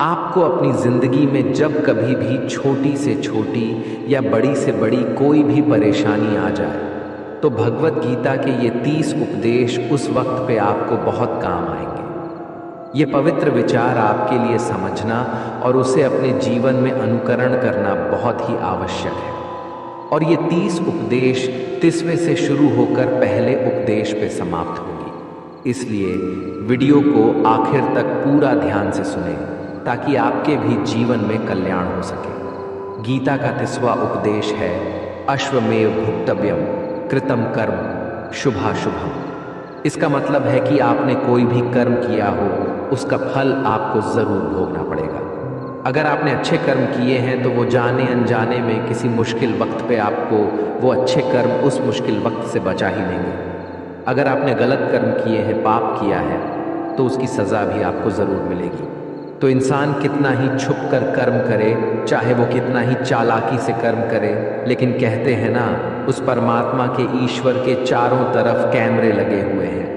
आपको अपनी जिंदगी में जब कभी भी छोटी से छोटी या बड़ी से बड़ी कोई भी परेशानी आ जाए तो भगवत गीता के ये 30 उपदेश उस वक्त पे आपको बहुत काम आएंगे। ये पवित्र विचार आपके लिए समझना और उसे अपने जीवन में अनुकरण करना बहुत ही आवश्यक है। और ये 30 उपदेश 30वें से शुरू होकर पहले उपदेश पे समाप्त होगी, इसलिए वीडियो को आखिर तक पूरा ध्यान से सुने ताकि आपके भी जीवन में कल्याण हो सके। गीता का 30वां उपदेश है अश्वमेव भुक्तव्यम कृतम कर्म शुभाशुभम। इसका मतलब है कि आपने कोई भी कर्म किया हो उसका फल आपको जरूर भोगना पड़ेगा। अगर आपने अच्छे कर्म किए हैं तो वो जाने अनजाने में किसी मुश्किल वक्त पे आपको वो अच्छे कर्म उस मुश्किल वक्त से बचा ही लेंगे। अगर आपने गलत कर्म किए हैं, पाप किया है, तो उसकी सज़ा भी आपको ज़रूर मिलेगी। तो इंसान कितना ही छुप कर कर्म करे, चाहे वो कितना ही चालाकी से कर्म करे, लेकिन कहते हैं ना, उस परमात्मा के ईश्वर के चारों तरफ कैमरे लगे हुए हैं।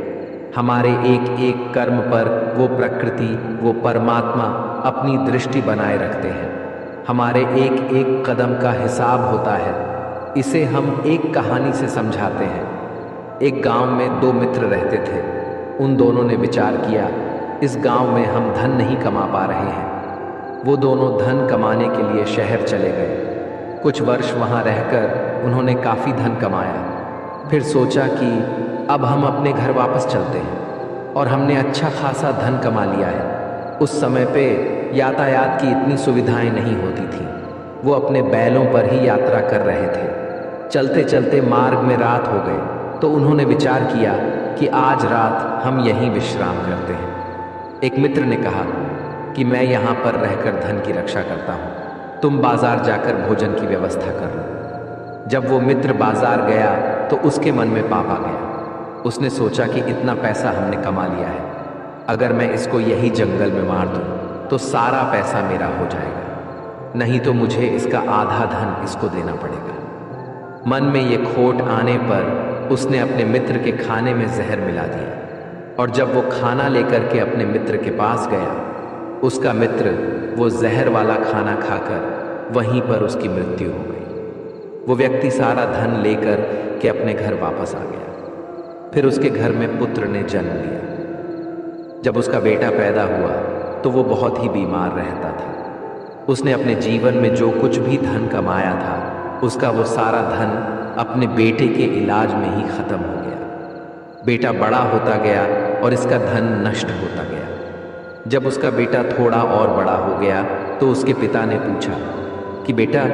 हमारे एक एक कर्म पर वो प्रकृति, वो परमात्मा अपनी दृष्टि बनाए रखते हैं। हमारे एक एक कदम का हिसाब होता है। इसे हम एक कहानी से समझाते हैं। एक गांव में 2 मित्र रहते थे। उन दोनों ने विचार किया, इस गांव में हम धन नहीं कमा पा रहे हैं। वो दोनों धन कमाने के लिए शहर चले गए। कुछ वर्ष वहां रहकर उन्होंने काफ़ी धन कमाया। फिर सोचा कि अब हम अपने घर वापस चलते हैं और हमने अच्छा खासा धन कमा लिया है। उस समय पे यातायात की इतनी सुविधाएं नहीं होती थी। वो अपने बैलों पर ही यात्रा कर रहे थे। चलते चलते मार्ग में रात हो गई तो उन्होंने विचार किया कि आज रात हम यहीं विश्राम करते हैं। एक मित्र ने कहा कि मैं यहाँ पर रहकर धन की रक्षा करता हूँ, तुम बाजार जाकर भोजन की व्यवस्था कर लो। जब वो मित्र बाजार गया तो उसके मन में पाप आ गया। उसने सोचा कि इतना पैसा हमने कमा लिया है, अगर मैं इसको यही जंगल में मार दूँ तो सारा पैसा मेरा हो जाएगा, नहीं तो मुझे इसका आधा धन इसको देना पड़ेगा। मन में ये खोट आने पर उसने अपने मित्र के खाने में जहर मिला दिया। और जब वो खाना लेकर के अपने मित्र के पास गया, उसका मित्र वो जहर वाला खाना खाकर वहीं पर उसकी मृत्यु हो गई। वो व्यक्ति सारा धन लेकर के अपने घर वापस आ गया। फिर उसके घर में पुत्र ने जन्म लिया। जब उसका बेटा पैदा हुआ तो वो बहुत ही बीमार रहता था। उसने अपने जीवन में जो कुछ भी धन कमाया था उसका वो सारा धन अपने बेटे के इलाज में ही खत्म हो गया। बेटा बड़ा होता गया और इसका धन नष्ट होता गया। जब उसका बेटा थोड़ा और बड़ा हो गया तो उसके पिता ने पूछा कि बेटा,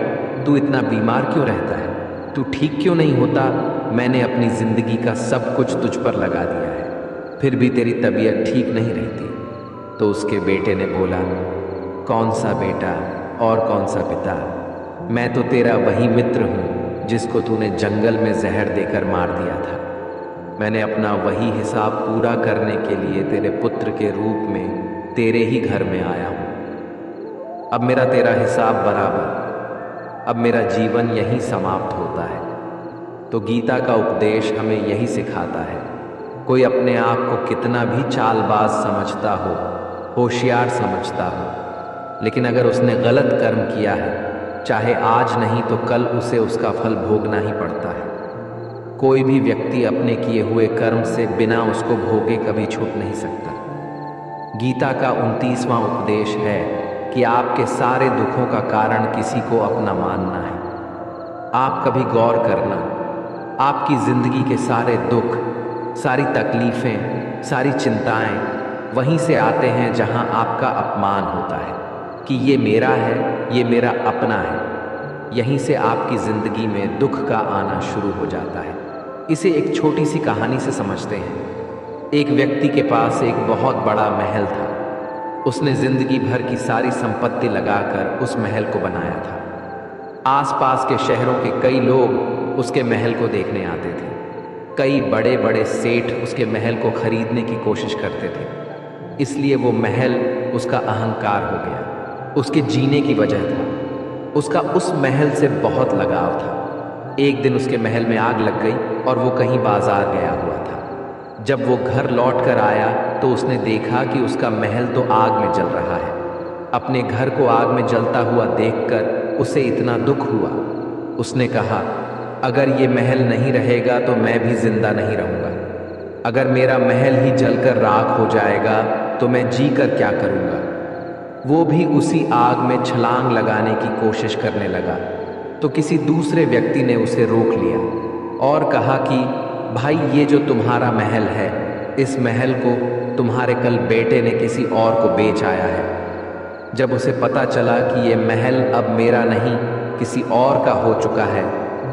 तू इतना बीमार क्यों रहता है, तू ठीक क्यों नहीं होता? मैंने अपनी जिंदगी का सब कुछ तुझ पर लगा दिया है, फिर भी तेरी तबीयत ठीक नहीं रहती। तो उसके बेटे ने बोला, कौन सा बेटा और कौन सा पिता, मैं तो तेरा वही मित्र हूँ जिसको तूने जंगल में जहर देकर मार दिया था। मैंने अपना वही हिसाब पूरा करने के लिए तेरे पुत्र के रूप में तेरे ही घर में आया हूँ। अब मेरा तेरा हिसाब बराबर, अब मेरा जीवन यहीं समाप्त होता है। तो गीता का उपदेश हमें यही सिखाता है, कोई अपने आप को कितना भी चालबाज समझता हो, होशियार समझता हो, लेकिन अगर उसने गलत कर्म किया है, चाहे आज नहीं तो कल उसे उसका फल भोगना ही पड़ता है। कोई भी व्यक्ति अपने किए हुए कर्म से बिना उसको भोगे कभी छूट नहीं सकता। गीता का 29वां उपदेश है कि आपके सारे दुखों का कारण किसी को अपना मानना है। आप कभी गौर करना, आपकी जिंदगी के सारे दुख, सारी तकलीफें, सारी चिंताएं वहीं से आते हैं जहां आपका अपमान होता है कि ये मेरा है, ये मेरा अपना है। यहीं से आपकी जिंदगी में दुख का आना शुरू हो जाता है। इसे एक छोटी सी कहानी से समझते हैं। एक व्यक्ति के पास एक बहुत बड़ा महल था। उसने जिंदगी भर की सारी संपत्ति लगाकर उस महल को बनाया था। आसपास के शहरों के कई लोग उसके महल को देखने आते थे। कई बड़े बड़े सेठ उसके महल को खरीदने की कोशिश करते थे। इसलिए वो महल उसका अहंकार हो गया, उसके जीने की वजह था। उसका उस महल से बहुत लगाव था। एक दिन उसके महल में आग लग गई और वो कहीं बाजार गया हुआ था। जब वो घर लौट कर आया तो उसने देखा कि उसका महल तो आग में जल रहा है। अपने घर को आग में जलता हुआ देखकर उसे इतना दुख हुआ। उसने कहा, अगर ये महल नहीं रहेगा तो मैं भी जिंदा नहीं रहूँगा। अगर मेरा महल ही जलकर राख हो जाएगा तो मैं जी कर क्या करूँगा। वो भी उसी आग में छलांग लगाने की कोशिश करने लगा तो किसी दूसरे व्यक्ति ने उसे रोक लिया और कहा कि भाई, ये जो तुम्हारा महल है, इस महल को तुम्हारे कल बेटे ने किसी और को बेच आया है। जब उसे पता चला कि ये महल अब मेरा नहीं किसी और का हो चुका है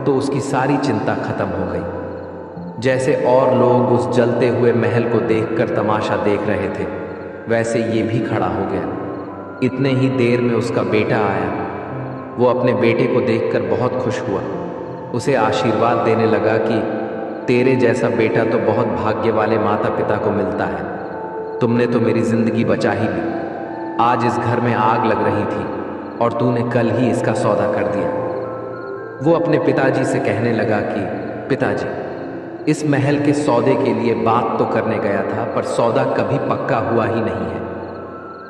तो उसकी सारी चिंता खत्म हो गई। जैसे और लोग उस जलते हुए महल को देखकर तमाशा देख रहे थे, वैसे ये भी खड़ा हो गया। इतने ही देर में उसका बेटा आया। वो अपने बेटे को देखकर बहुत खुश हुआ। उसे आशीर्वाद देने लगा कि तेरे जैसा बेटा तो बहुत भाग्य वाले माता पिता को मिलता है। तुमने तो मेरी जिंदगी बचा ही ली। आज इस घर में आग लग रही थी और तूने कल ही इसका सौदा कर दिया। वो अपने पिताजी से कहने लगा कि पिताजी, इस महल के सौदे के लिए बात तो करने गया था, पर सौदा कभी पक्का हुआ ही नहीं है।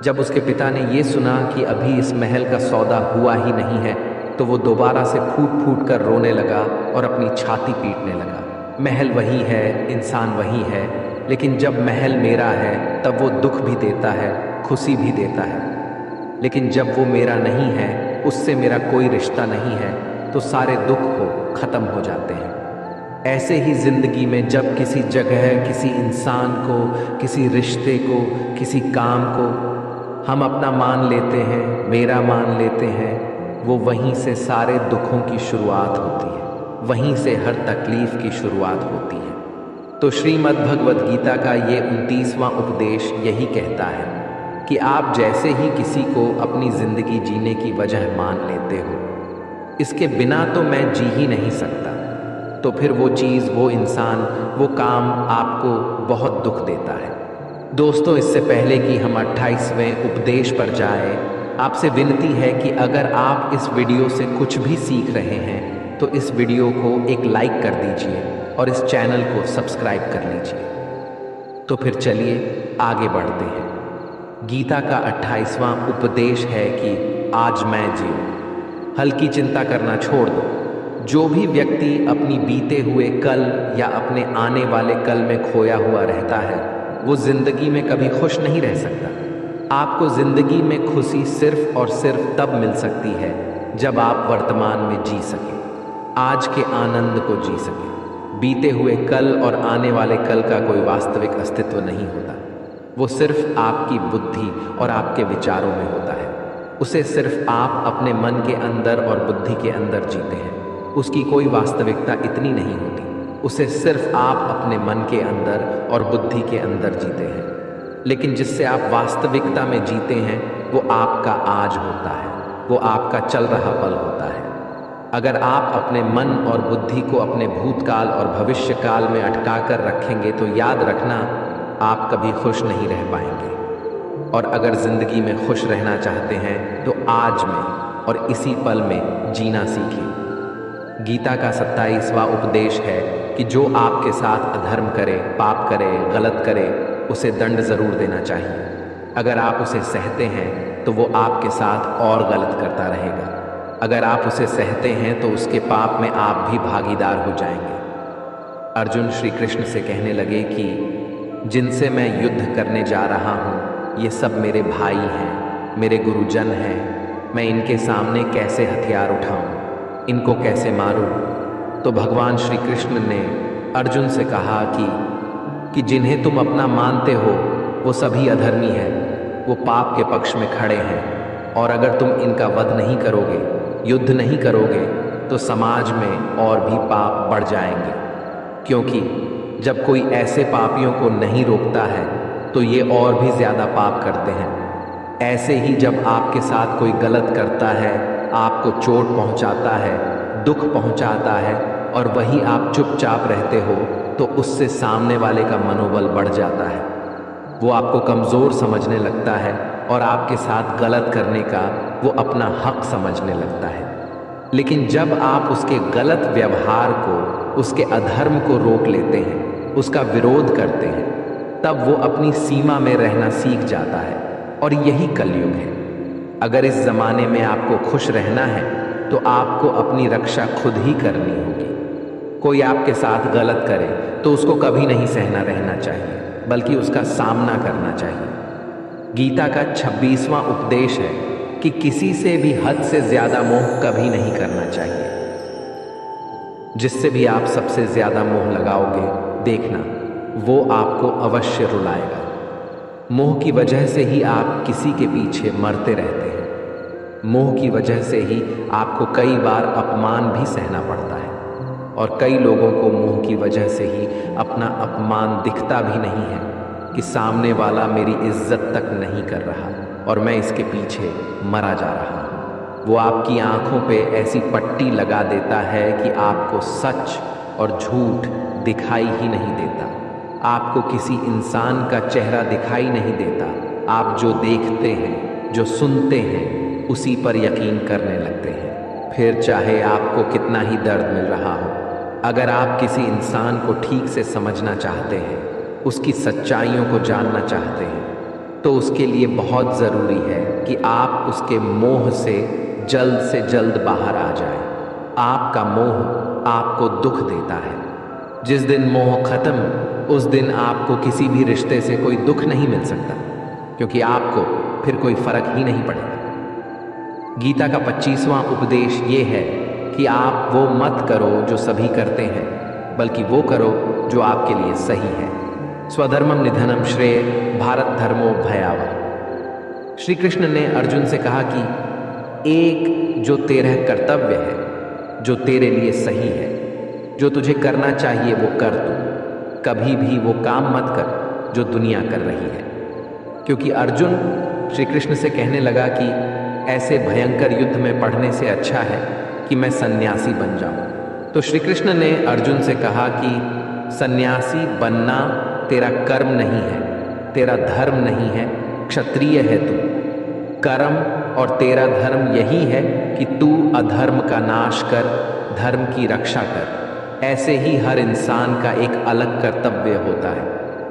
जब उसके पिता ने ये सुना कि अभी इस महल का सौदा हुआ ही नहीं है तो वो दोबारा से फूट फूट कर रोने लगा और अपनी छाती पीटने लगा। महल वही है, इंसान वही है, लेकिन जब महल मेरा है तब वो दुख भी देता है, खुशी भी देता है। लेकिन जब वो मेरा नहीं है, उससे मेरा कोई रिश्ता नहीं है, तो सारे दुख खत्म हो जाते हैं। ऐसे ही जिंदगी में जब किसी जगह, किसी इंसान को, किसी रिश्ते को, किसी काम को हम अपना मान लेते हैं, मेरा मान लेते हैं, वो वहीं से सारे दुखों की शुरुआत होती है, वहीं से हर तकलीफ की शुरुआत होती है। तो श्रीमद् भगवद गीता का ये 29वां उपदेश यही कहता है कि आप जैसे ही किसी को अपनी जिंदगी जीने की वजह मान लेते हो, इसके बिना तो मैं जी ही नहीं सकता, तो फिर वो चीज़, वो इंसान, वो काम आपको बहुत दुख देता है। दोस्तों, इससे पहले कि हम 28वें उपदेश पर जाएं, आपसे विनती है कि अगर आप इस वीडियो से कुछ भी सीख रहे हैं तो इस वीडियो को एक लाइक कर दीजिए और इस चैनल को सब्सक्राइब कर लीजिए। तो फिर चलिए आगे बढ़ते हैं। गीता का 28वां उपदेश है कि आज मैं जीऊँ। हल्की चिंता करना छोड़ दो। जो भी व्यक्ति अपनी बीते हुए कल या अपने आने वाले कल में खोया हुआ रहता है, वो जिंदगी में कभी खुश नहीं रह सकता। आपको जिंदगी में खुशी सिर्फ और सिर्फ तब मिल सकती है जब आप वर्तमान में जी सकें, आज के आनंद को जी सकें। बीते हुए कल और आने वाले कल का कोई वास्तविक अस्तित्व नहीं होता। वो सिर्फ आपकी बुद्धि और आपके विचारों में होता है। उसे सिर्फ आप अपने मन के अंदर और बुद्धि के अंदर जीते हैं। उसकी कोई वास्तविकता इतनी नहीं होती। उसे सिर्फ आप अपने मन के अंदर और बुद्धि के अंदर जीते हैं। लेकिन जिससे आप वास्तविकता में जीते हैं वो आपका आज होता है, वो आपका चल रहा पल होता है। अगर आप अपने मन और बुद्धि को अपने भूतकाल और भविष्य काल में अटका कर रखेंगे तो याद रखना, आप कभी खुश नहीं रह पाएंगे। और अगर जिंदगी में खुश रहना चाहते हैं तो आज में और इसी पल में जीना सीखें। गीता का 27वां उपदेश है कि जो आपके साथ अधर्म करे, पाप करे, गलत करे, उसे दंड जरूर देना चाहिए। अगर आप उसे सहते हैं तो वो आपके साथ और गलत करता रहेगा। अगर आप उसे सहते हैं तो उसके पाप में आप भी भागीदार हो जाएंगे। अर्जुन श्री कृष्ण से कहने लगे कि जिनसे मैं युद्ध करने जा रहा हूँ ये सब मेरे भाई हैं, मेरे गुरुजन हैं। मैं इनके सामने कैसे हथियार उठाऊं, इनको कैसे मारूं? तो भगवान श्री कृष्ण ने अर्जुन से कहा कि जिन्हें तुम अपना मानते हो वो सभी अधर्मी हैं, वो पाप के पक्ष में खड़े हैं। और अगर तुम इनका वध नहीं करोगे, युद्ध नहीं करोगे, तो समाज में और भी पाप बढ़ जाएंगे। क्योंकि जब कोई ऐसे पापियों को नहीं रोकता है तो ये और भी ज़्यादा पाप करते हैं। ऐसे ही जब आपके साथ कोई गलत करता है, आपको चोट पहुंचाता है, दुख पहुंचाता है और वही आप चुपचाप रहते हो, तो उससे सामने वाले का मनोबल बढ़ जाता है। वो आपको कमज़ोर समझने लगता है और आपके साथ गलत करने का वो अपना हक समझने लगता है। लेकिन जब आप उसके गलत व्यवहार को, उसके अधर्म को रोक लेते हैं, उसका विरोध करते हैं, तब वो अपनी सीमा में रहना सीख जाता है। और यही कलयुग है। अगर इस जमाने में आपको खुश रहना है तो आपको अपनी रक्षा खुद ही करनी होगी। कोई आपके साथ गलत करे तो उसको कभी नहीं सहना रहना चाहिए, बल्कि उसका सामना करना चाहिए। गीता का 26वां उपदेश है कि किसी से भी हद से ज्यादा मोह कभी नहीं करना चाहिए। जिससे भी आप सबसे ज्यादा मोह लगाओगे, देखना वो आपको अवश्य रुलाएगा। मोह की वजह से ही आप किसी के पीछे मरते रहते हैं। मोह की वजह से ही आपको कई बार अपमान भी सहना पड़ता है, और कई लोगों को मोह की वजह से ही अपना अपमान दिखता भी नहीं है कि सामने वाला मेरी इज्जत तक नहीं कर रहा और मैं इसके पीछे मरा जा रहा हूँ। वो आपकी आंखों पे ऐसी पट्टी लगा देता है कि आपको सच और झूठ दिखाई ही नहीं देता। आपको किसी इंसान का चेहरा दिखाई नहीं देता। आप जो देखते हैं, जो सुनते हैं, उसी पर यकीन करने लगते हैं। फिर चाहे आपको कितना ही दर्द मिल रहा हो, अगर आप किसी इंसान को ठीक से समझना चाहते हैं, उसकी सच्चाइयों को जानना चाहते हैं, तो उसके लिए बहुत ज़रूरी है कि आप उसके मोह से जल्द बाहर आ जाएं। आपका मोह आपको दुख देता है। जिस दिन मोह खत्म, उस दिन आपको किसी भी रिश्ते से कोई दुख नहीं मिल सकता, क्योंकि आपको फिर कोई फर्क ही नहीं पड़ेगा। गीता का 25वां उपदेश ये है कि आप वो मत करो जो सभी करते हैं, बल्कि वो करो जो आपके लिए सही है। स्वधर्मम निधनम श्रेय भारत धर्मो भयावह। श्री कृष्ण ने अर्जुन से कहा कि एक जो तेरा कर्तव्य है, जो तेरे लिए सही है, जो तुझे करना चाहिए वो कर तू। कभी भी वो काम मत कर जो दुनिया कर रही है। क्योंकि अर्जुन श्री कृष्ण से कहने लगा कि ऐसे भयंकर युद्ध में पढ़ने से अच्छा है कि मैं सन्यासी बन जाऊं। तो श्री कृष्ण ने अर्जुन से कहा कि सन्यासी बनना तेरा कर्म नहीं है, तेरा धर्म नहीं है, क्षत्रिय है तू। कर्म और तेरा धर्म यही है कि तू अधर्म का नाश कर, धर्म की रक्षा कर। ऐसे ही हर इंसान का एक अलग कर्तव्य होता है,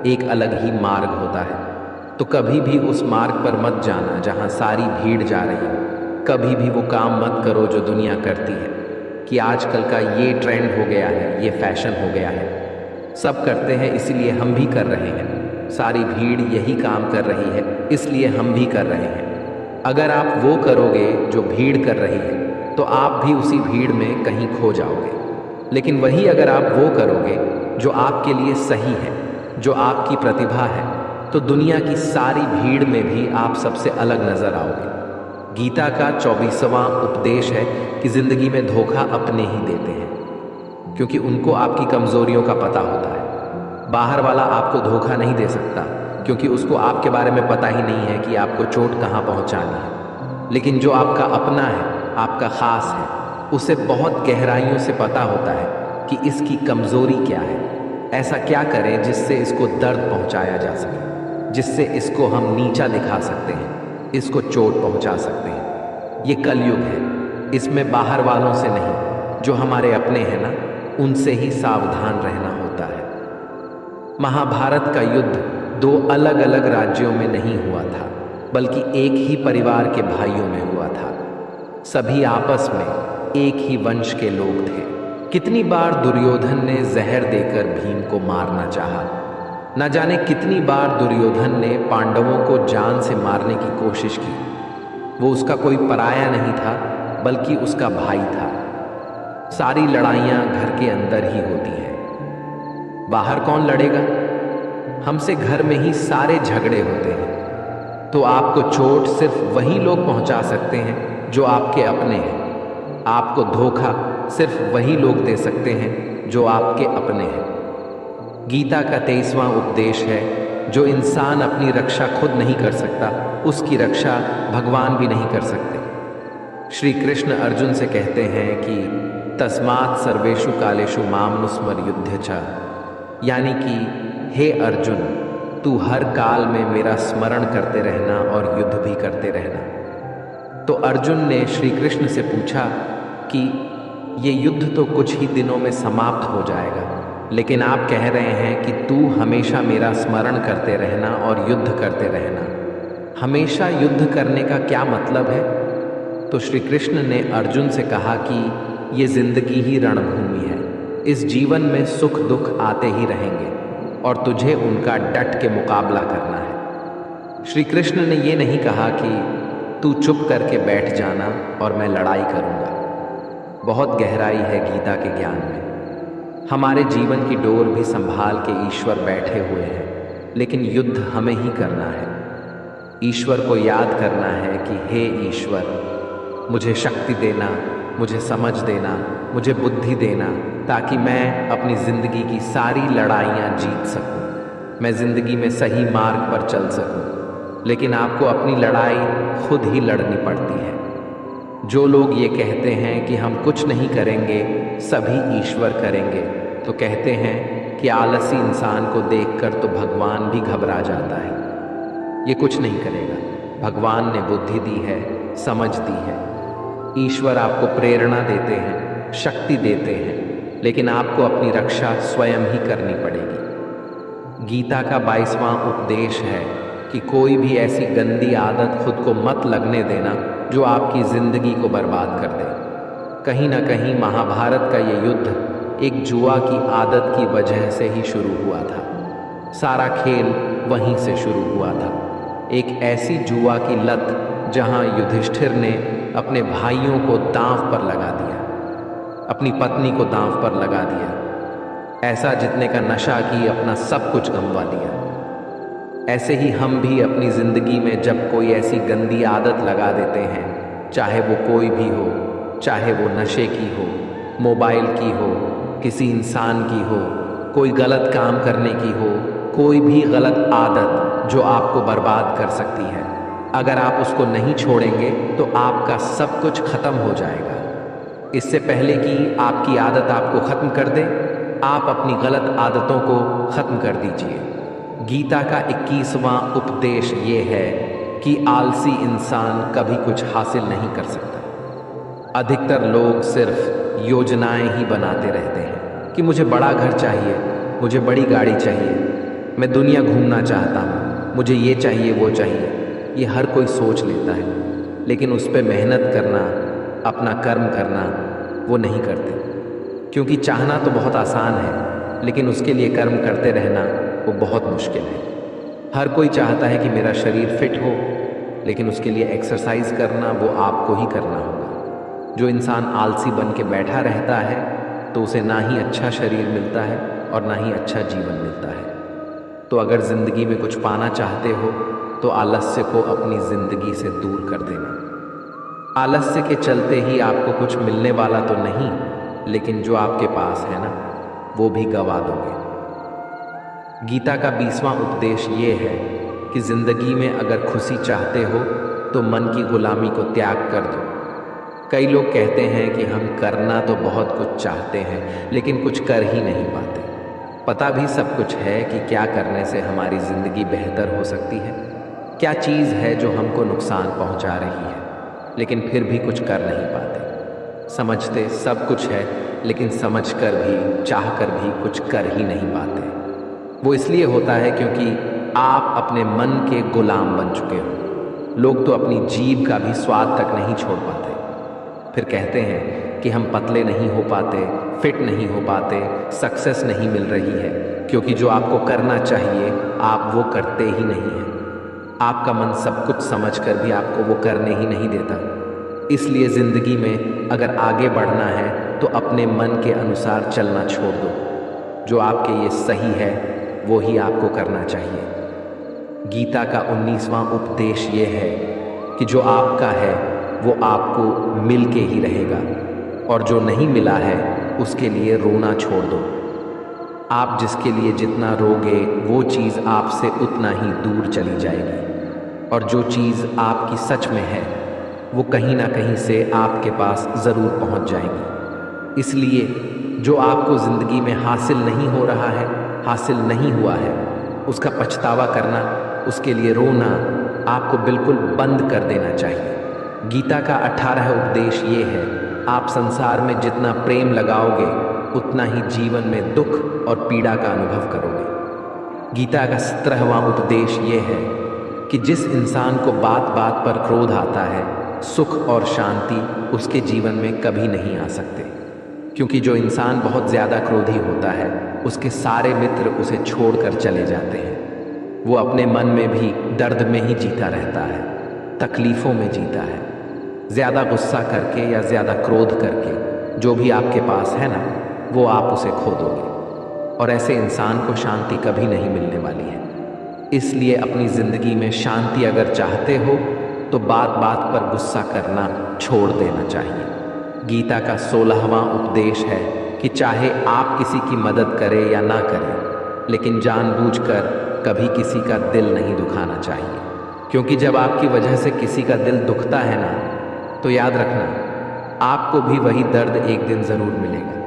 एक अलग ही मार्ग होता है। तो कभी भी उस मार्ग पर मत जाना जहां सारी भीड़ जा रही है। कभी भी वो काम मत करो जो दुनिया करती है, कि आजकल का ये ट्रेंड हो गया है, ये फैशन हो गया है, सब करते हैं इसलिए हम भी कर रहे हैं। सारी भीड़ यही काम कर रही है इसलिए हम भी कर रहे हैं। अगर आप वो करोगे जो भीड़ कर रही है तो आप भी उसी भीड़ में कहीं खो जाओगे। लेकिन वही अगर आप वो करोगे जो आपके लिए सही है, जो आपकी प्रतिभा है, तो दुनिया की सारी भीड़ में भी आप सबसे अलग नजर आओगे। गीता का 24वां उपदेश है कि जिंदगी में धोखा अपने ही देते हैं, क्योंकि उनको आपकी कमजोरियों का पता होता है। बाहर वाला आपको धोखा नहीं दे सकता, क्योंकि उसको आपके बारे में पता ही नहीं है कि आपको चोट कहाँ पहुँचानी है। लेकिन जो आपका अपना है, आपका खास है, उसे बहुत गहराइयों से पता होता है कि इसकी कमजोरी क्या है। ऐसा क्या करें जिससे इसको दर्द पहुंचाया जा सके, जिससे इसको हम नीचा दिखा सकते हैं, इसको चोट पहुंचा सकते हैं। ये कलयुग है, इसमें बाहर वालों से नहीं, जो हमारे अपने हैं ना, उनसे ही सावधान रहना होता है। महाभारत का युद्ध दो अलग अलग राज्यों में नहीं हुआ था, बल्कि एक ही परिवार के भाइयों में हुआ था। सभी आपस में एक ही वंश के लोग थे। कितनी बार दुर्योधन ने जहर देकर भीम को मारना चाहा। न जाने कितनी बार दुर्योधन ने पांडवों को जान से मारने की कोशिश की। वो उसका कोई पराया नहीं था, बल्कि उसका भाई था। सारी लड़ाइयाँ घर के अंदर ही होती हैं, बाहर कौन लड़ेगा? हमसे घर में ही सारे झगड़े होते हैं। तो आपको चोट सिर्फ वही लोग पहुंचा सकते हैं जो आपके अपने हैं। आपको धोखा सिर्फ वही लोग दे सकते हैं जो आपके अपने हैं। गीता का 23वां उपदेश है, जो इंसान अपनी रक्षा खुद नहीं कर सकता, उसकी रक्षा भगवान भी नहीं कर सकते। श्री कृष्ण अर्जुन से कहते हैं कि तस्मात् सर्वेषु कालेषु माम नुस्मर युद्ध च, यानी कि हे अर्जुन, तू हर काल में मेरा स्मरण करते रहना और युद्ध भी करते रहना। तो अर्जुन ने श्री कृष्ण से पूछा कि ये युद्ध तो कुछ ही दिनों में समाप्त हो जाएगा, लेकिन आप कह रहे हैं कि तू हमेशा मेरा स्मरण करते रहना और युद्ध करते रहना। हमेशा युद्ध करने का क्या मतलब है? तो श्री कृष्ण ने अर्जुन से कहा कि ये जिंदगी ही रणभूमि है। इस जीवन में सुख दुख आते ही रहेंगे और तुझे उनका डट के मुकाबला करना है। श्री कृष्ण ने ये नहीं कहा कि तू चुप करके बैठ जाना और मैं लड़ाई करूंगा। बहुत गहराई है गीता के ज्ञान में। हमारे जीवन की डोर भी संभाल के ईश्वर बैठे हुए हैं, लेकिन युद्ध हमें ही करना है। ईश्वर को याद करना है कि हे ईश्वर, मुझे शक्ति देना, मुझे समझ देना, मुझे बुद्धि देना, ताकि मैं अपनी ज़िंदगी की सारी लड़ाइयाँ जीत सकूं, मैं ज़िंदगी में सही मार्ग पर चल सकूं। लेकिन आपको अपनी लड़ाई खुद ही लड़नी पड़ती है। जो लोग ये कहते हैं कि हम कुछ नहीं करेंगे, सभी ईश्वर करेंगे, तो कहते हैं कि आलसी इंसान को देखकर तो भगवान भी घबरा जाता है। ये कुछ नहीं करेगा। भगवान ने बुद्धि दी है, समझ दी है। ईश्वर आपको प्रेरणा देते हैं, शक्ति देते हैं, लेकिन आपको अपनी रक्षा स्वयं ही करनी पड़ेगी। गीता का 22वां उपदेश है कि कोई भी ऐसी गंदी आदत खुद को मत लगने देना जो आपकी जिंदगी को बर्बाद कर दे। कहीं ना कहीं महाभारत का ये युद्ध एक जुआ की आदत की वजह से ही शुरू हुआ था। सारा खेल वहीं से शुरू हुआ था। एक ऐसी जुआ की लत जहां युधिष्ठिर ने अपने भाइयों को दांव पर लगा दिया, अपनी पत्नी को दांव पर लगा दिया, ऐसा जितने का नशा की अपना सब कुछ गंवा दिया। ऐसे ही हम भी अपनी ज़िंदगी में जब कोई ऐसी गंदी आदत लगा देते हैं, चाहे वो कोई भी हो, चाहे वो नशे की हो, मोबाइल की हो, किसी इंसान की हो, कोई गलत काम करने की हो, कोई भी गलत आदत जो आपको बर्बाद कर सकती है, अगर आप उसको नहीं छोड़ेंगे तो आपका सब कुछ खत्म हो जाएगा। इससे पहले कि आपकी आदत आपको खत्म कर दे, आप अपनी गलत आदतों को खत्म कर दीजिए। गीता का 21वां उपदेश ये है कि आलसी इंसान कभी कुछ हासिल नहीं कर सकता। अधिकतर लोग सिर्फ योजनाएं ही बनाते रहते हैं कि मुझे बड़ा घर चाहिए, मुझे बड़ी गाड़ी चाहिए, मैं दुनिया घूमना चाहता हूँ, मुझे ये चाहिए वो चाहिए। ये हर कोई सोच लेता है, लेकिन उस पर मेहनत करना, अपना कर्म करना वो नहीं करते। क्योंकि चाहना तो बहुत आसान है, लेकिन उसके लिए कर्म करते रहना वो बहुत मुश्किल है। हर कोई चाहता है कि मेरा शरीर फिट हो, लेकिन उसके लिए एक्सरसाइज करना वो आपको ही करना होगा। जो इंसान आलसी बन के बैठा रहता है तो उसे ना ही अच्छा शरीर मिलता है और ना ही अच्छा जीवन मिलता है। तो अगर ज़िंदगी में कुछ पाना चाहते हो तो आलस्य को अपनी ज़िंदगी से दूर कर देना। आलस्य के चलते ही आपको कुछ मिलने वाला तो नहीं, लेकिन जो आपके पास है ना, वो भी गवा दोगे। गीता का 20वां उपदेश ये है कि ज़िंदगी में अगर खुशी चाहते हो तो मन की गुलामी को त्याग कर दो। कई लोग कहते हैं कि हम करना तो बहुत कुछ चाहते हैं, लेकिन कुछ कर ही नहीं पाते। पता भी सब कुछ है कि क्या करने से हमारी ज़िंदगी बेहतर हो सकती है, क्या चीज़ है जो हमको नुकसान पहुंचा रही है, लेकिन फिर भी कुछ कर नहीं पाते। समझते सब कुछ है, लेकिन समझकर भी, चाहकर भी कुछ कर ही नहीं पाते। वो इसलिए होता है क्योंकि आप अपने मन के गुलाम बन चुके हो। लोग तो अपनी जीभ का भी स्वाद तक नहीं छोड़ पाते। फिर कहते हैं कि हम पतले नहीं हो पाते, फिट नहीं हो पाते, सक्सेस नहीं मिल रही है, क्योंकि जो आपको करना चाहिए आप वो करते ही नहीं हैं। आपका मन सब कुछ समझकर भी आपको वो करने ही नहीं देता। इसलिए ज़िंदगी में अगर आगे बढ़ना है तो अपने मन के अनुसार चलना छोड़ दो। जो आपके लिए सही है वो ही आपको करना चाहिए। गीता का 19वां उपदेश ये है कि जो आपका है वो आपको मिल के ही रहेगा, और जो नहीं मिला है उसके लिए रोना छोड़ दो। आप जिसके लिए जितना रोगे वो चीज़ आपसे उतना ही दूर चली जाएगी, और जो चीज़ आपकी सच में है वो कहीं ना कहीं से आपके पास ज़रूर पहुंच जाएगी। इसलिए जो आपको ज़िंदगी में हासिल नहीं हो रहा है, हासिल नहीं हुआ है, उसका पछतावा करना, उसके लिए रोना आपको बिल्कुल बंद कर देना चाहिए। गीता का 18वां उपदेश ये है, आप संसार में जितना प्रेम लगाओगे उतना ही जीवन में दुख और पीड़ा का अनुभव करोगे। गीता का 17वां उपदेश ये है कि जिस इंसान को बात बात पर क्रोध आता है, सुख और शांति उसके जीवन में कभी नहीं आ सकते। क्योंकि जो इंसान बहुत ज़्यादा क्रोधी होता है, उसके सारे मित्र उसे छोड़कर चले जाते हैं। वो अपने मन में भी दर्द में ही जीता रहता है, तकलीफ़ों में जीता है। ज़्यादा गुस्सा करके या ज़्यादा क्रोध करके जो भी आपके पास है ना, वो आप उसे खो दोगे और ऐसे इंसान को शांति कभी नहीं मिलने वाली है। इसलिए अपनी ज़िंदगी में शांति अगर चाहते हो तो बात बात पर गुस्सा करना छोड़ देना चाहिए। गीता का 16वां उपदेश है कि चाहे आप किसी की मदद करें या ना करें, लेकिन जानबूझकर कभी किसी का दिल नहीं दुखाना चाहिए। क्योंकि जब आपकी वजह से किसी का दिल दुखता है ना, तो याद रखना आपको भी वही दर्द एक दिन ज़रूर मिलेगा।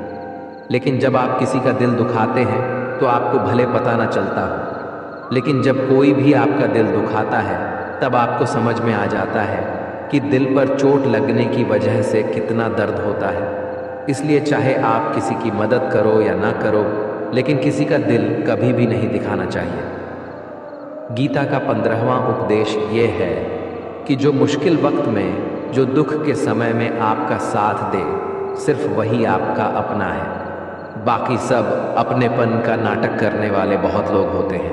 लेकिन जब आप किसी का दिल दुखाते हैं तो आपको भले पता ना चलता हो, लेकिन जब कोई भी आपका दिल दुखाता है तब आपको समझ में आ जाता है कि दिल पर चोट लगने की वजह से कितना दर्द होता है। इसलिए चाहे आप किसी की मदद करो या ना करो, लेकिन किसी का दिल कभी भी नहीं दिखाना चाहिए। गीता का 15वां उपदेश ये है कि जो मुश्किल वक्त में, जो दुख के समय में आपका साथ दे, सिर्फ वही आपका अपना है। बाकी सब अपनेपन का नाटक करने वाले बहुत लोग होते हैं,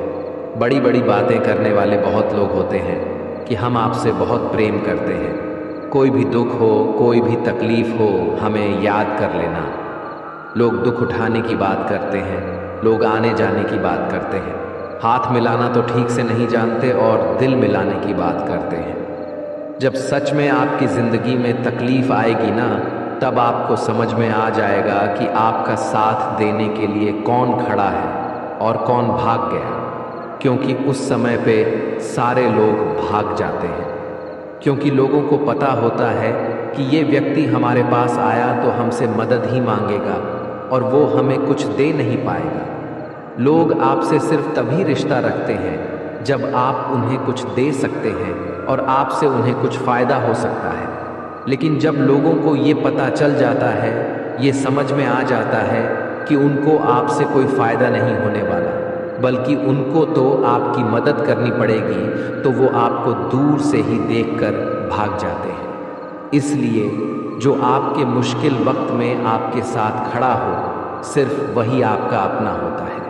बड़ी बड़ी बातें करने वाले बहुत लोग होते हैं कि हम आपसे बहुत प्रेम करते हैं। कोई भी दुख हो, कोई भी तकलीफ़ हो, हमें याद कर लेना। लोग दुख उठाने की बात करते हैं, लोग आने जाने की बात करते हैं, हाथ मिलाना तो ठीक से नहीं जानते और दिल मिलाने की बात करते हैं। जब सच में आपकी ज़िंदगी में तकलीफ़ आएगी ना, तब आपको समझ में आ जाएगा कि आपका साथ देने के लिए कौन खड़ा है और कौन भाग गया। क्योंकि उस समय पे सारे लोग भाग जाते हैं, क्योंकि लोगों को पता होता है कि ये व्यक्ति हमारे पास आया तो हमसे मदद ही मांगेगा और वो हमें कुछ दे नहीं पाएगा। लोग आपसे सिर्फ तभी रिश्ता रखते हैं जब आप उन्हें कुछ दे सकते हैं और आपसे उन्हें कुछ फ़ायदा हो सकता है। लेकिन जब लोगों को ये पता चल जाता है, ये समझ में आ जाता है कि उनको आपसे कोई फ़ायदा नहीं होने वाला, बल्कि उनको तो आपकी मदद करनी पड़ेगी, तो वो आपको दूर से ही देखकर भाग जाते हैं। इसलिए जो आपके मुश्किल वक्त में आपके साथ खड़ा हो, सिर्फ वही आपका अपना होता है।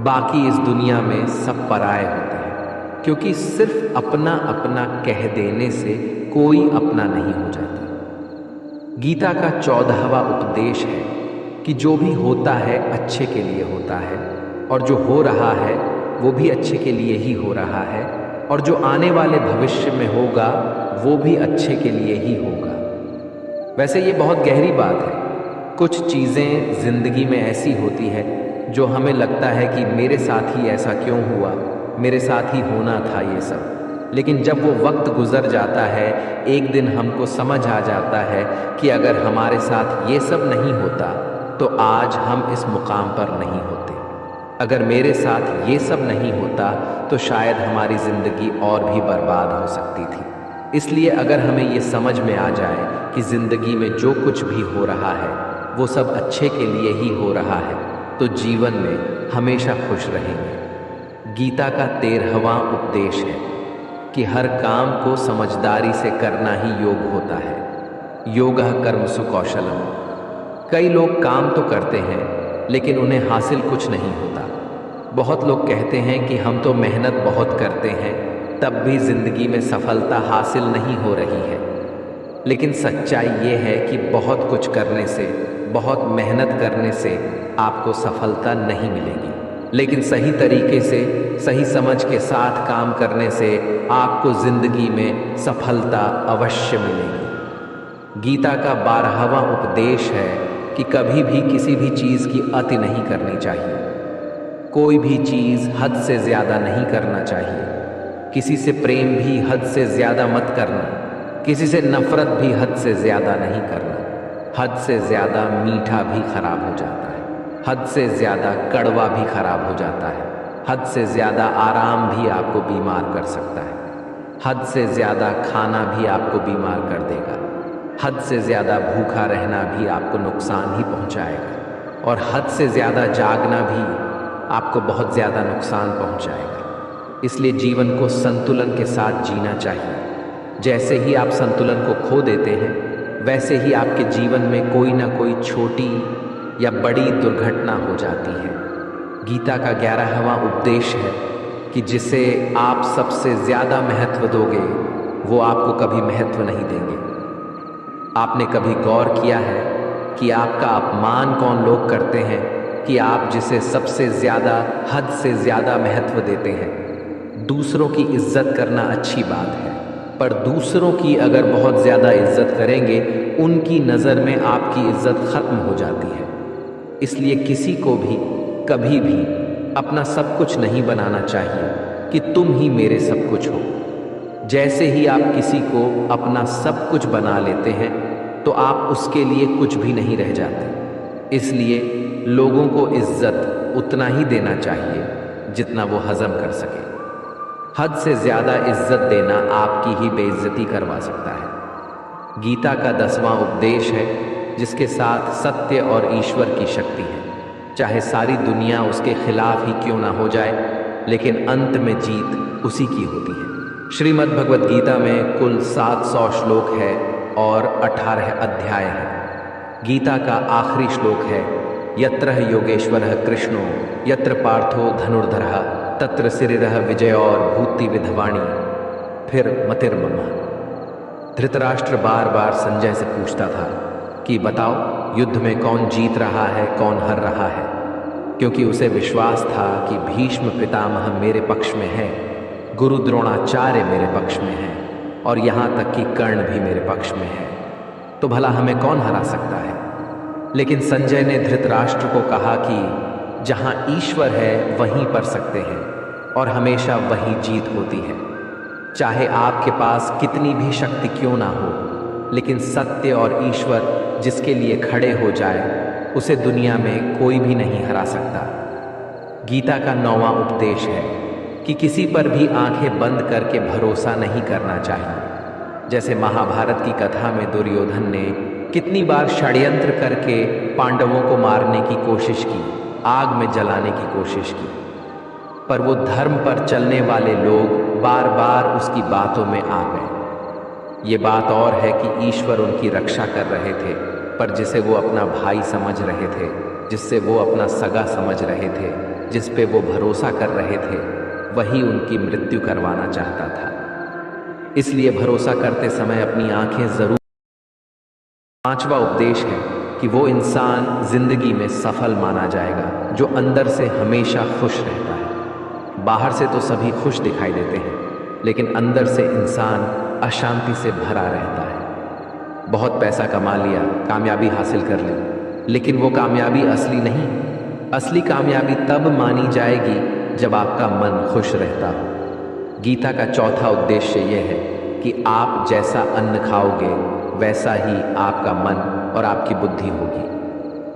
बाकी इस दुनिया में सब पराये होते हैं, क्योंकि सिर्फ अपना अपना कह देने से कोई अपना नहीं हो जाता। गीता का 14वां उपदेश है कि जो भी होता है अच्छे के लिए होता है, और जो हो रहा है वो भी अच्छे के लिए ही हो रहा है, और जो आने वाले भविष्य में होगा वो भी अच्छे के लिए ही होगा। वैसे ये बहुत गहरी बात है। कुछ चीज़ें ज़िंदगी में ऐसी होती है जो हमें लगता है कि मेरे साथ ही ऐसा क्यों हुआ, मेरे साथ ही होना था ये सब। लेकिन जब वो वक्त गुजर जाता है, एक दिन हमको समझ आ जाता है कि अगर हमारे साथ ये सब नहीं होता तो आज हम इस मुकाम पर नहीं होते। अगर मेरे साथ ये सब नहीं होता तो शायद हमारी ज़िंदगी और भी बर्बाद हो सकती थी। इसलिए अगर हमें ये समझ में आ जाए कि ज़िंदगी में जो कुछ भी हो रहा है वो सब अच्छे के लिए ही हो रहा है, तो जीवन में हमेशा खुश रहेंगे। गीता का 13वां उपदेश है कि हर काम को समझदारी से करना ही योग होता है। योगः कर्मसु कौशलम। कई लोग काम तो करते हैं लेकिन उन्हें हासिल कुछ नहीं होता। बहुत लोग कहते हैं कि हम तो मेहनत बहुत करते हैं, तब भी ज़िंदगी में सफलता हासिल नहीं हो रही है। लेकिन सच्चाई ये है कि बहुत कुछ करने से, बहुत मेहनत करने से आपको सफलता नहीं मिलेगी, लेकिन सही तरीके से, सही समझ के साथ काम करने से आपको ज़िंदगी में सफलता अवश्य मिलेगी। गीता का 12वां उपदेश है कि कभी भी किसी भी चीज़ की अति नहीं करनी चाहिए। कोई भी चीज़ हद से ज़्यादा नहीं करना चाहिए। किसी से प्रेम भी हद से ज़्यादा मत करना, किसी से नफ़रत भी हद से ज़्यादा नहीं करना। हद से ज़्यादा मीठा भी खराब हो जाता है, हद से ज़्यादा कड़वा भी खराब हो जाता है, हद से ज़्यादा आराम भी आपको बीमार कर सकता है, हद से ज़्यादा खाना भी आपको बीमार कर देगा, हद से ज़्यादा भूखा रहना भी आपको नुकसान ही पहुंचाएगा। और हद से ज़्यादा जागना भी आपको बहुत ज़्यादा नुकसान पहुंचाएगा। इसलिए जीवन को संतुलन के साथ जीना चाहिए। जैसे ही आप संतुलन को खो देते हैं, वैसे ही आपके जीवन में कोई ना कोई छोटी या बड़ी दुर्घटना हो जाती है। गीता का 11वां उपदेश है कि जिसे आप सबसे ज़्यादा महत्व दोगे, वो आपको कभी महत्व नहीं देंगे। आपने कभी गौर किया है कि आपका अपमान कौन लोग करते हैं कि आप जिसे सबसे ज़्यादा, हद से ज़्यादा महत्व देते हैं। दूसरों की इज्जत करना अच्छी बात है, पर दूसरों की अगर बहुत ज़्यादा इज्जत करेंगे, उनकी नज़र में आपकी इज्जत खत्म हो जाती है। इसलिए किसी को भी कभी भी अपना सब कुछ नहीं बनाना चाहिए कि तुम ही मेरे सब कुछ हो। जैसे ही आप किसी को अपना सब कुछ बना लेते हैं, तो आप उसके लिए कुछ भी नहीं रह जाते। इसलिए लोगों को इज्जत उतना ही देना चाहिए जितना वो हजम कर सके। हद से ज़्यादा इज्जत देना आपकी ही बेइज्जती करवा सकता है। गीता का 10वां उपदेश है जिसके साथ सत्य और ईश्वर की शक्ति है। चाहे सारी दुनिया उसके खिलाफ ही क्यों ना हो जाए, लेकिन अंत में जीत उसी की होती है। श्रीमद् भगवद गीता में कुल 700 श्लोक है और 18 अध्याय है। गीता का आखिरी श्लोक है, यत्र योगेश्वरः कृष्णो यत्र पार्थो धनुर्धरः तत्र सिरिरः विजय और भूति विधवाणी फिर मतिर्मम। धृतराष्ट्र बार बार संजय से पूछता था कि बताओ, युद्ध में कौन जीत रहा है, कौन हार रहा है, क्योंकि उसे विश्वास था कि भीष्म पितामह मेरे पक्ष में है, गुरु द्रोणाचार्य मेरे पक्ष में है और यहाँ तक कि कर्ण भी मेरे पक्ष में है, तो भला हमें कौन हरा सकता है। लेकिन संजय ने धृतराष्ट्र को कहा कि जहाँ ईश्वर है वहीं पर सकते हैं और हमेशा वही जीत होती है। चाहे आपके पास कितनी भी शक्ति क्यों ना हो, लेकिन सत्य और ईश्वर जिसके लिए खड़े हो जाए, उसे दुनिया में कोई भी नहीं हरा सकता। गीता का 9वां उपदेश है कि किसी पर भी आंखें बंद करके भरोसा नहीं करना चाहिए। जैसे महाभारत की कथा में दुर्योधन ने कितनी बार षड्यंत्र करके पांडवों को मारने की कोशिश की, आग में जलाने की कोशिश की, पर वो धर्म पर चलने वाले लोग बार बार उसकी बातों में आ गए। ये बात और है कि ईश्वर उनकी रक्षा कर रहे थे, पर जिसे वो अपना भाई समझ रहे थे, जिससे वो अपना सगा समझ रहे थे, जिस पे वो भरोसा कर रहे थे, वही उनकी मृत्यु करवाना चाहता था। इसलिए भरोसा करते समय अपनी आंखें जरूर। 5वां उपदेश है कि वो इंसान जिंदगी में सफल माना जाएगा जो अंदर से हमेशा खुश रहता है। बाहर से तो सभी खुश दिखाई देते हैं, लेकिन अंदर से इंसान अशांति से भरा रहता है। बहुत पैसा कमा लिया, कामयाबी हासिल कर ली, लेकिन वो कामयाबी असली नहीं। असली कामयाबी तब मानी जाएगी जब आपका मन खुश रहता हो। गीता का 4था उद्देश्य यह है कि आप जैसा अन्न खाओगे वैसा ही आपका मन और आपकी बुद्धि होगी।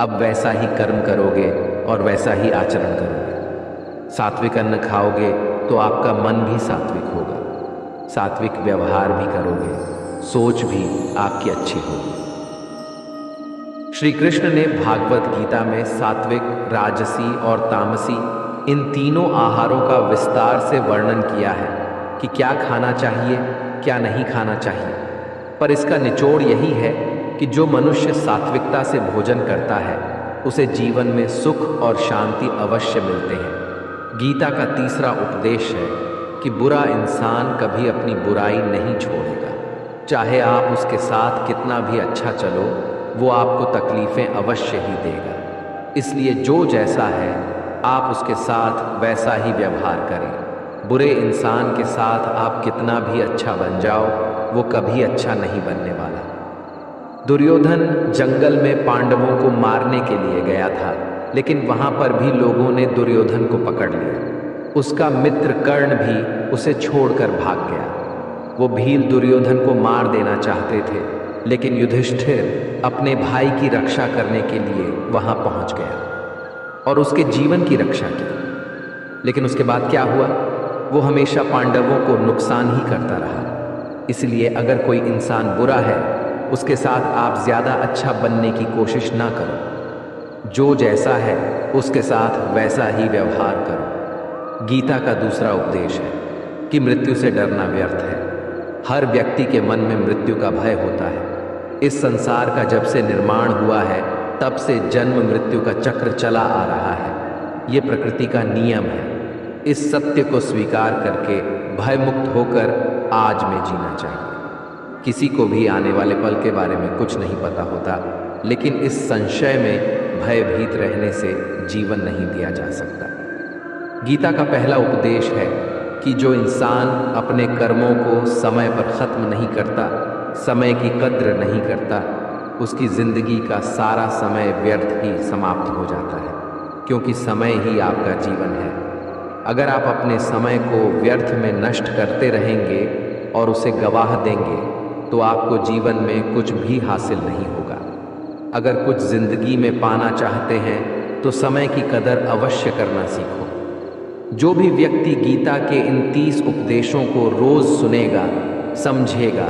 अब वैसा ही कर्म करोगे और वैसा ही आचरण करोगे। सात्विक अन्न खाओगे तो आपका मन भी सात्विक होगा, सात्विक व्यवहार भी करोगे, सोच भी आपकी अच्छी होगी। श्री कृष्ण ने भागवत गीता में सात्विक, राजसी और तामसी इन तीनों आहारों का विस्तार से वर्णन किया है कि क्या खाना चाहिए, क्या नहीं खाना चाहिए। पर इसका निचोड़ यही है कि जो मनुष्य सात्विकता से भोजन करता है, उसे जीवन में सुख और शांति अवश्य मिलते हैं। गीता का 3रा उपदेश है कि बुरा इंसान कभी अपनी बुराई नहीं छोड़ेगा। चाहे आप उसके साथ कितना भी अच्छा चलो, वो आपको तकलीफें अवश्य ही देगा। इसलिए जो जैसा है आप उसके साथ वैसा ही व्यवहार करें। बुरे इंसान के साथ आप कितना भी अच्छा बन जाओ, वो कभी अच्छा नहीं बनने वाला। दुर्योधन जंगल में पांडवों को मारने के लिए गया था, लेकिन वहां पर भी लोगों ने दुर्योधन को पकड़ लिया। उसका मित्र कर्ण भी उसे छोड़कर भाग गया। वो भील दुर्योधन को मार देना चाहते थे, लेकिन युधिष्ठिर अपने भाई की रक्षा करने के लिए वहां पहुंच गया और उसके जीवन की रक्षा की। लेकिन उसके बाद क्या हुआ? वो हमेशा पांडवों को नुकसान ही करता रहा। इसलिए अगर कोई इंसान बुरा है, उसके साथ आप ज़्यादा अच्छा बनने की कोशिश ना करो। जो जैसा है उसके साथ वैसा ही व्यवहार करो। गीता का दूसरा उपदेश है कि मृत्यु से डरना व्यर्थ है। हर व्यक्ति के मन में मृत्यु का भय होता है। इस संसार का जब से निर्माण हुआ है तब से जन्म मृत्यु का चक्र चला आ रहा है। ये प्रकृति का नियम है। इस सत्य को स्वीकार करके भयमुक्त होकर आज में जीना चाहिए। किसी को भी आने वाले पल के बारे में कुछ नहीं पता होता, लेकिन इस संशय में भयभीत रहने से जीवन नहीं दिया जा सकता। गीता का पहला उपदेश है कि जो इंसान अपने कर्मों को समय पर खत्म नहीं करता, समय की कद्र नहीं करता, उसकी जिंदगी का सारा समय व्यर्थ ही समाप्त हो जाता है, क्योंकि समय ही आपका जीवन है। अगर आप अपने समय को व्यर्थ में नष्ट करते रहेंगे और उसे गवाह देंगे तो आपको जीवन में कुछ भी हासिल नहीं होगा। अगर कुछ जिंदगी में पाना चाहते हैं तो समय की कदर अवश्य करना सीखो। जो भी व्यक्ति गीता के इन 30 उपदेशों को रोज सुनेगा, समझेगा,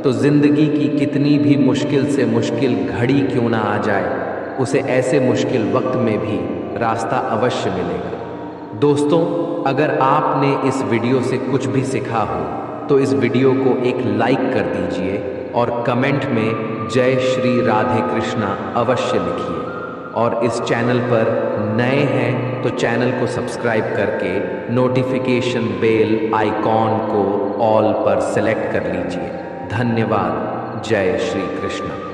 तो जिंदगी की कितनी भी मुश्किल से मुश्किल घड़ी क्यों ना आ जाए, उसे ऐसे मुश्किल वक्त में भी रास्ता अवश्य मिलेगा। दोस्तों, अगर आपने इस वीडियो से कुछ भी सीखा हो तो इस वीडियो को एक लाइक कर दीजिए और कमेंट में जय श्री राधे कृष्णा अवश्य लिखिए। और इस चैनल पर नए हैं तो चैनल को सब्सक्राइब करके नोटिफिकेशन बेल आइकॉन को ऑल पर सेलेक्ट कर लीजिए। धन्यवाद। जय श्री कृष्ण।